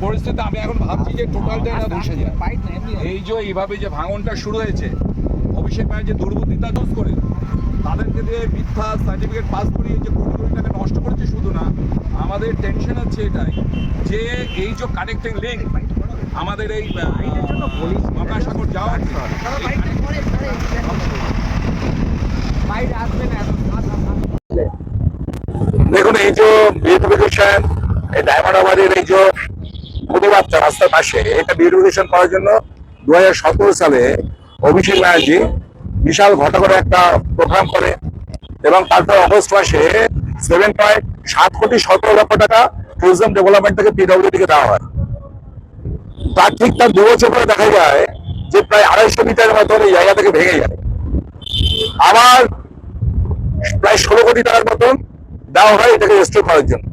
পরিস্থিতি আমি এখন ভাবছি যে টোটালটা না ধসে যায়। এই যে এইভাবে যে ভাঙনটা শুরু হয়েছে, অভিষেক ব্যানার্জি দুর্বৃত্তা দোষ করে তাদেরকে দিয়ে মিথ্যা সার্টিফিকেট পাস করিয়ে যে কোটি কোটি টাকা নষ্ট করেছে। শুধু না, আমাদের টেনশন হচ্ছে এটাই যে এই যে কানেক্টিং লিঙ্ক আমাদের এই গঙ্গাসাগর যাওয়ার, দেখুন এই যে বিউটিফিকেশন, এই ডায়মন্ড হারবারের এই যে ফুটপাথ রাস্তার পাশে, এটা বিউটিফিকেশন করার জন্য 2017 সালে অভিষেক ব্যানার্জি বিশাল ঘটা করে একটা প্রোগ্রাম করে এবং তারপর অগস্ট মাসে 7.7 কোটি 17 লক্ষ টাকা ট্যুরিজম ডেভেলপমেন্ট থেকে পিডব্লিউডি কে দেওয়া হয়। তার ঠিক তার 2 বছর পরে দেখা যায় যে প্রায় 250 মিটারের মতো এই জায়গা থেকে ভেঙে যায়। আবার প্রায় 16 কোটি টাকার মতন দেওয়া হয় এটাকে রেস্টোর করার জন্য।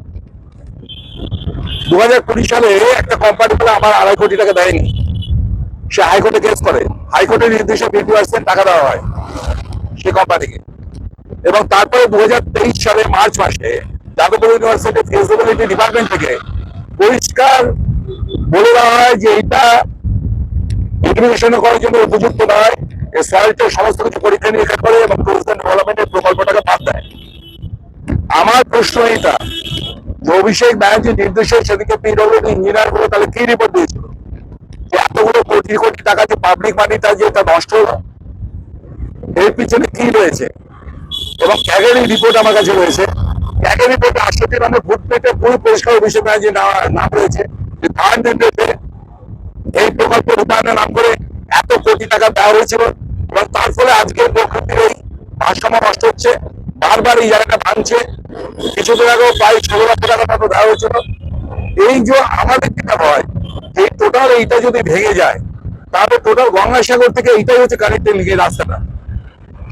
2020 সালে একটা কোম্পানি বলে আমার 2.5 কোটি টাকা দেয়নি, সে হাইকোর্টে কেস করে, হাইকোর্টের নির্দেশে 20% টাকা দেওয়া হয় সে কোম্পানিকে। এবং তারপরে 2023 সালে মার্চ মাসে যাদবপুর ইউনিভার্সিটি ফিজিবিলিটি ডিপার্টমেন্ট থেকে পরিষ্কার বলে দেওয়া হয় যে এটা ইনভেস্টিগেশন করার জন্য উপযুক্ত নয়, এই সয়েলটের সমস্ত কিছু পরীক্ষা নিরীক্ষা করে এবং টুরিজম ডেভেলপমেন্টের প্রকল্পটাকে বাদ দেয়। আমার প্রশ্ন এটা, অভিষেক ব্যানার্জির নির্দেশে সেদিকে পিডব্লিউডি ইঞ্জিনিয়ার গুলো তাহলে কি রিপোর্ট দিয়েছিল যে এতগুলো কোটি কোটি টাকা যে পাবলিক মানিটা যে এটা নষ্ট হলো, এর পিছনে কি রয়েছে? এবং ক্যাগের রিপোর্ট আমার কাছে রয়েছে। ক্যাগের রিপোর্টে 68 নম্বর ফুটপ্রিন্টে পুরো পরিষ্কার অভিষেক ব্যানার্জির নাম রয়েছে যে তার নির্দেশে এই প্রকল্প রূপায়ণের নাম করে এত কোটি টাকা দেওয়া হয়েছিল এবং তার ফলে আজকে প্রকৃতির এই ভারসাম্য নষ্ট হচ্ছে, বারবার এই জায়গাটা ভাঙছে। কিছুদিন আগেও প্রায় 16 লক্ষ টাকা মতো দেওয়া হয়েছিল। এই যে আমাদের যেটা হয়, এই টোটাল এইটা যদি ভেঙে যায় তাহলে টোটাল গঙ্গাসাগর থেকে এইটাই হচ্ছে কানেক্টিং লিঙ্ক, এই রাস্তাটা,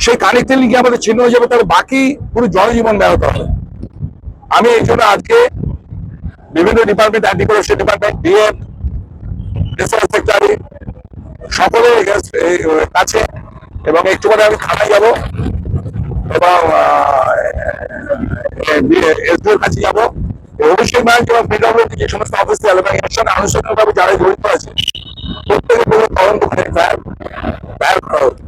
সেই কানেক্টিং লিঙ্ক আমাদের ছিন্ন হয়ে যাবে, তাহলে বাকি পুরো জনজীবন ব্যাহত হবে। আমি এই জন্য আজকে বিভিন্ন department, anti corruption department, DM, research secretary সকলের কাছে এবং একটু পরে আমি থানায় যাবো এবং এসডিওর কাছে যাবো। অভিষেক ব্যানার্জি এবং পিডব্লিউডি যে সমস্ত অফিসিয়াল এবং এর সঙ্গে আনুষ্ঠানিকভাবে যারা জড়িত আছে প্রত্যেকের তদন্ত করে ব্যয় করা হবে।